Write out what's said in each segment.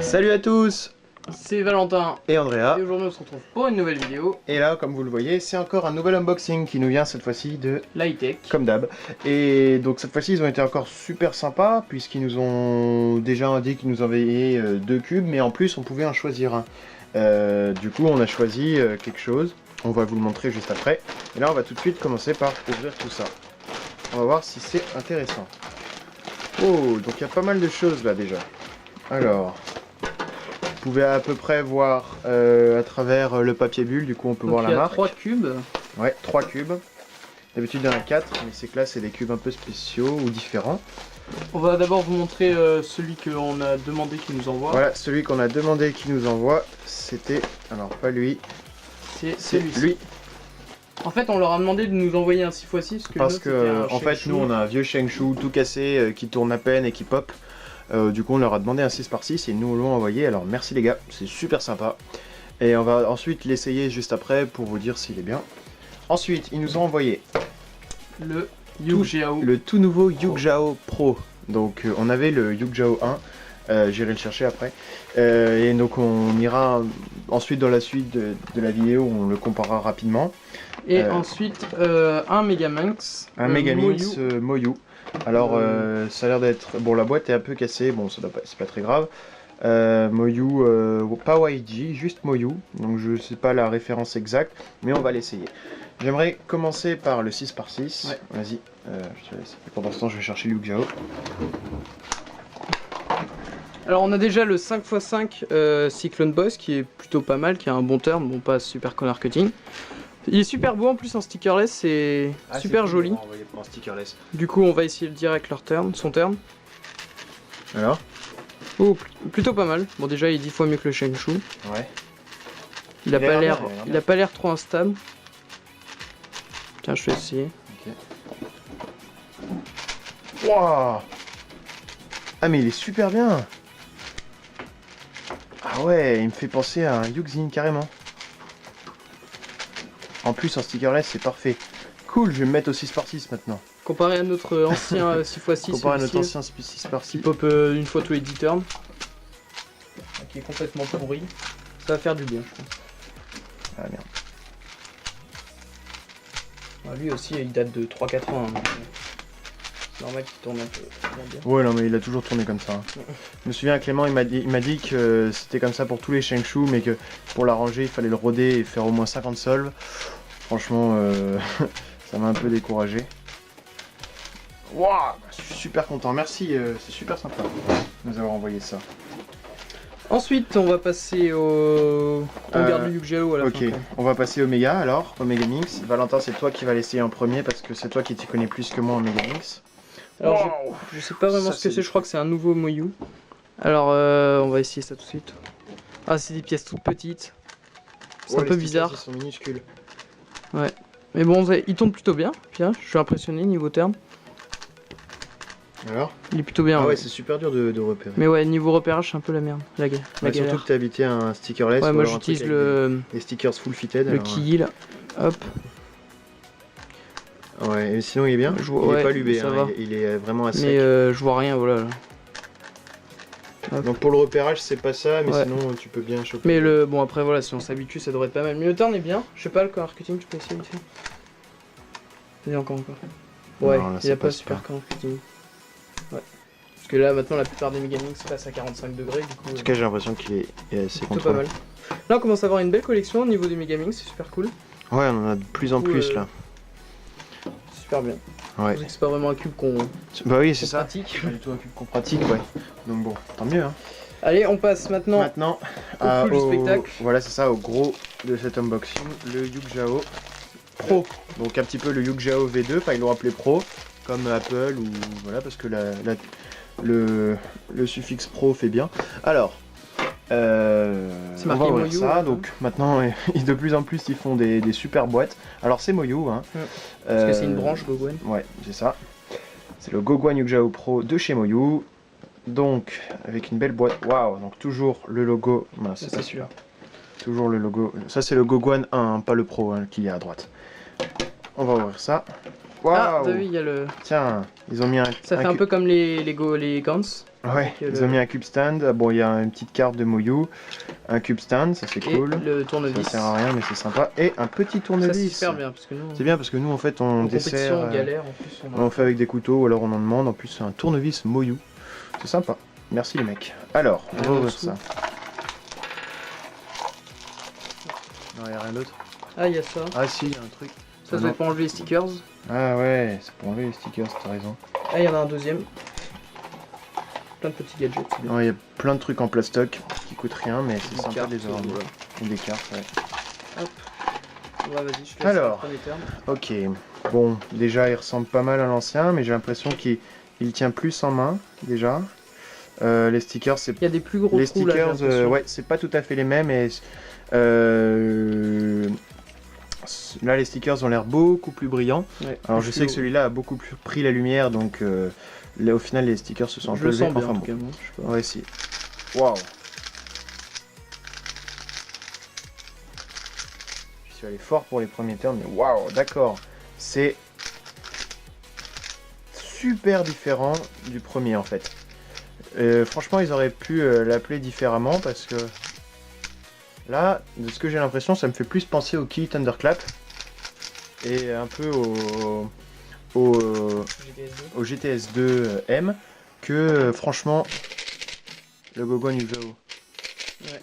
Salut à tous, C'est Valentin et Andrea. et aujourd'hui on se retrouve pour une nouvelle vidéo. Et là, comme vous le voyez, c'est encore un nouvel unboxing qui nous vient cette fois-ci de High-tech. comme d'hab. Et donc cette fois-ci, ils ont été encore super sympas puisqu'ils nous ont déjà dit qu'ils nous envoyaient 2 cubes, mais en plus on pouvait en choisir un. Du coup, on a choisi quelque chose. On va vous le montrer juste après. Et là, on va tout de suite commencer par ouvrir tout ça. On va voir si c'est intéressant. Oh, donc il y a pas mal de choses là déjà. Alors, vous pouvez à peu près voir à travers le papier bulle, du coup on peut voir la marque. Il y a 3 cubes. Ouais, 3 cubes. D'habitude il y en a 4, mais c'est que là c'est des cubes un peu spéciaux ou différents. On va d'abord vous montrer celui qu'on a demandé qu'il nous envoie. Voilà, celui qu'on a demandé qui nous envoie, c'était... Alors pas lui, C'est c'est celui-ci. lui. En fait on leur a demandé de nous envoyer un 6x6 Parce que en fait nous on a un vieux Shengshu tout cassé qui tourne à peine et qui pop. Du coup on leur a demandé un 6x6 et ils nous l'ont envoyé, alors merci les gars, c'est super sympa. Et on va ensuite l'essayer juste après pour vous dire s'il est bien. Ensuite ils nous ont envoyé le Yugjao. le tout nouveau Yugjao Pro. Donc on avait le Yugjao 1, j'irai le chercher après. Et donc on ira ensuite dans la suite de la vidéo, on le comparera rapidement. Et ensuite un Megaminx. Un Megaminx Moyu. Alors ça a l'air d'être... Bon, la boîte est un peu cassée, bon ça c'est pas très grave. Moyu, pas YG, juste Moyu, donc je sais pas la référence exacte, mais on va l'essayer. J'aimerais commencer par le 6x6, ouais. Vas-y, je te laisse. Pendant ce temps je vais chercher Yugjao. Alors on a déjà le 5x5 Cyclone Boss qui est plutôt pas mal, qui a un bon turn, bon pas super color cutting. Il est super beau en plus en stickerless, c'est super joli. Pour un stickerless. Du coup on va essayer le direct leur turn, son turn. Alors Oh, plutôt pas mal. Bon déjà il est 10 fois mieux que le Shengshu. Ouais. Il a pas l'air trop instable. Tiens je vais essayer. Ok. Wow. Ah mais il est super bien. Ah ouais, il me fait penser à un Yuxin carrément. En plus en stickerless c'est parfait. Cool, je vais me mettre au 6x6 maintenant. Comparé à notre ancien 6x6. Comparé à notre ancien 6x6. Qui pop une fois tous les 10 turns. Qui est complètement pourri. Ça va faire du bien je pense. Ah merde. Ah, lui aussi il date de 3-4 ans. Hein, c'est normal qu'il tourne un peu bien. Ouais non mais il a toujours tourné comme ça. Hein. Je me souviens Clément il m'a dit que c'était comme ça pour tous les Shengshu, mais que pour l'arranger il fallait le roder et faire au moins 50 solves. Franchement ça m'a un peu découragé. Waouh, je suis super content, merci, c'est super sympa de nous avoir envoyé ça. Ensuite on va passer au... On garde le Yugjao à la fin. Ok, on va passer au Mega alors, au Megaminx. Valentin c'est toi qui vas l'essayer en premier parce que c'est toi qui t'y connais plus que moi en Megaminx. Alors je sais pas vraiment Ça, ce que c'est, je crois que c'est un nouveau Moyu. Alors on va essayer ça tout de suite. Ah c'est des pièces toutes petites. C'est un peu bizarre. Ils sont minuscules. Ouais. Mais bon il tombe plutôt bien. Bien, je suis impressionné niveau terme. Alors il est plutôt bien. Ah ouais, c'est super dur de repérer. Mais ouais, niveau repérage c'est un peu la merde. La galère. Surtout que t'as habité un stickerless. Ouais, moi j'utilise les stickers full fitted. Le Kiyi là. Hop. Ouais, et sinon il est bien. Il est pas lubé, ça hein, va. il est vraiment assez. Mais je vois rien, voilà. Là. Donc pour le repérage c'est pas ça, mais sinon tu peux bien choper. Mais bon après voilà, si on s'habitue ça devrait être pas mal. Mais le turn est bien, je sais pas le color cutting, tu peux essayer vite fait. Vas-y encore. Ouais, non, là, il a pas super color cutting. Ouais. Parce que là maintenant la plupart des Megaminx passent à 45 degrés du coup. En tout cas j'ai l'impression qu'il est assez plutôt pas mal. Là on commence à avoir une belle collection au niveau des Megaminx, c'est super cool. Ouais, on en a de plus en plus là. Super bien. Ouais. C'est pas vraiment un cube qu'on bah oui, c'est ça. pratique. Pas du tout un cube qu'on pratique, ouais. Donc bon, tant mieux hein. Allez, on passe maintenant au spectacle. Voilà, c'est ça, au gros de cet unboxing, le Yugjao Pro. Donc un petit peu le Yugjao V2, enfin ils l'ont appelé Pro, comme Apple ou voilà, parce que le suffixe Pro fait bien. Alors, c'est marqué on va ouvrir Moyu, ça. Donc maintenant, de plus en plus, ils font des super boîtes. Alors c'est Moyu, hein. Parce que c'est une branche Goguen. Ouais, c'est ça. C'est le Goguen Yugjao Pro de chez Moyu. Donc, avec une belle boîte. Waouh, donc toujours le logo. Mince, c'est pas celui-là. Toujours le logo. Ça, c'est le Goguen 1, pas le Pro, hein, qui est à droite. On va ouvrir ça. Ah, bah oui, il y a le... Tiens, ils ont mis un... Ça fait un peu comme les Gans. Ouais, ils ont mis un cube stand. Ah, bon, il y a une petite carte de Moyu, un cube stand, ça c'est cool. Et le tournevis. Ça sert à rien, mais c'est sympa. Et un petit tournevis. Ça c'est super bien, parce que nous... C'est bien parce que nous, en fait, on dessert... on galère, en plus. On fait avec des couteaux, ou alors on en demande. En plus, c'est un tournevis Moyu. C'est sympa. Merci les mecs. Alors, on va ouvrir ça. Non, il n'y a rien d'autre. Ah, il y a ça. Ah si, il y a un truc. Ça doit être pour enlever les stickers. Ah ouais, c'est pour enlever les stickers, t'as raison. Ah, il y en a un deuxième. Plein de petits gadgets. Il y a plein de trucs en plastoc qui coûtent rien, mais c'est sympa de les avoir. Voilà. Et des cartes, ouais. Hop. Ouais, vas-y, je te laisse Alors, le premier terme. Ok. Bon, déjà, il ressemble pas mal à l'ancien, mais j'ai l'impression qu'il tient plus en main, déjà. Les stickers, c'est... Il y a des plus gros les trous, stickers, là, ouais, c'est pas tout à fait les mêmes, et... Là, les stickers ont l'air beaucoup plus brillants. Ouais, alors, je sais que celui-là a beaucoup plus pris la lumière, donc là, au final, les stickers se sont un peu levés. Enfin bon. Cas, moi, je sais pas. Ouais, si. Waouh. Je suis allé fort pour les premiers termes, mais waouh, d'accord. C'est super différent du premier, en fait. Franchement, ils auraient pu l'appeler différemment parce que là, de ce que j'ai l'impression, ça me fait plus penser au Key Thunderclap et un peu au GTS 2 M que franchement le Gogon Yu-Gi-Oh! Ouais.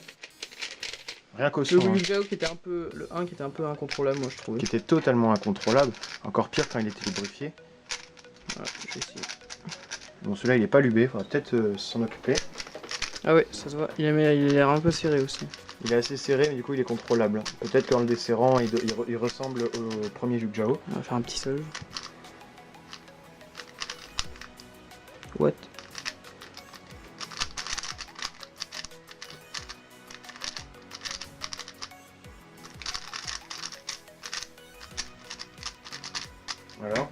Rien qu'au Le son. Hein. Yu-Gi-Oh! Qui était un peu le 1 qui était un peu incontrôlable, moi je trouvais. Qui était totalement incontrôlable. Encore pire quand il était lubrifié. Voilà, j'ai essayé. Bon, celui-là il est pas lubé, faudra peut-être s'en occuper. Ah ouais, ça se voit. Il a l'air un peu serré aussi. Il est assez serré, mais du coup il est contrôlable. Peut-être qu'en le desserrant, il ressemble au premier Yu-Gi-Oh! On va faire un petit solve. What? Voilà.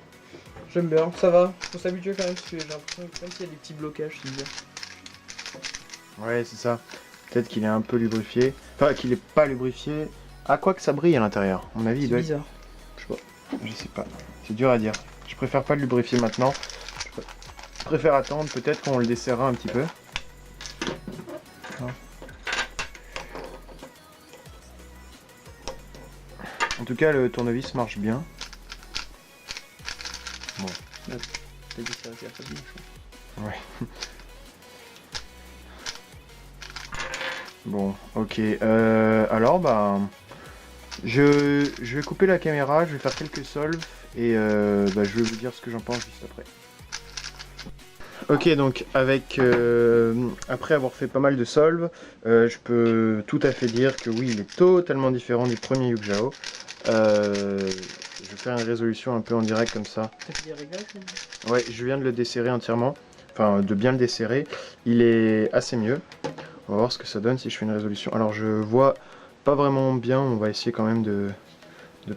J'aime bien, ça va. Faut s'habituer quand même, parce que j'ai l'impression que même s'il y a des petits blocages, c'est bizarre. Ouais, c'est ça. Peut-être qu'il est un peu lubrifié. Enfin, qu'il est pas lubrifié. Ah, quoi que ça brille à l'intérieur. À mon avis, il doit être... bizarre. Je sais pas. Je sais pas. C'est dur à dire. Je préfère pas le lubrifier maintenant. Je préfère attendre. Peut-être qu'on le desserrera un petit peu. En tout cas, le tournevis marche bien. Bon. T'as dit ça, c'est la façon. Ouais. Bon, ok. Alors, bah... Je vais couper la caméra, je vais faire quelques solves et je vais vous dire ce que j'en pense juste après. Ok, donc après avoir fait pas mal de solves, je peux tout à fait dire que oui, il est totalement différent du premier Yu-Gi-Oh! Je vais faire une résolution un peu en direct comme ça. T'as fait des réglages? Ouais, je viens de le desserrer entièrement, enfin de bien le desserrer. Il est assez mieux. On va voir ce que ça donne si je fais une résolution. Alors je vois pas vraiment bien, on va essayer quand même de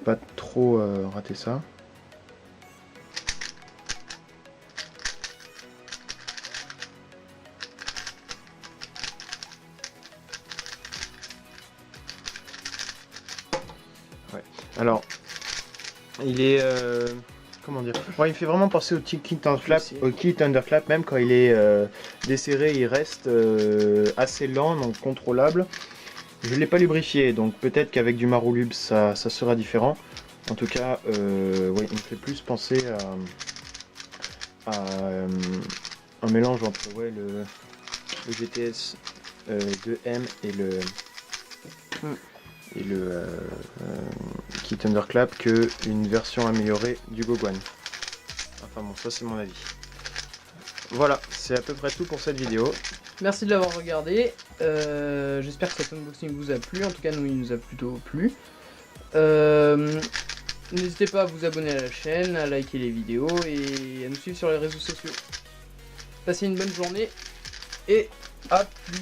pas trop rater ça. Ouais. Alors, il est comment dire? Ouais, il me fait vraiment penser au Key Thunderclap, même quand il est desserré, il reste assez lent, donc contrôlable. Je ne l'ai pas lubrifié, donc peut-être qu'avec du Marulub ça sera différent. En tout cas, ouais, il me fait plus penser à un mélange entre le GTS 2M et le Key Thunderclap que une version améliorée du Gogon. Enfin bon, ça c'est mon avis. Voilà, c'est à peu près tout pour cette vidéo. Merci de l'avoir regardé. J'espère que cet unboxing vous a plu. En tout cas, nous, il nous a plutôt plu. N'hésitez pas à vous abonner à la chaîne, à liker les vidéos et à nous suivre sur les réseaux sociaux. Passez une bonne journée et à plus.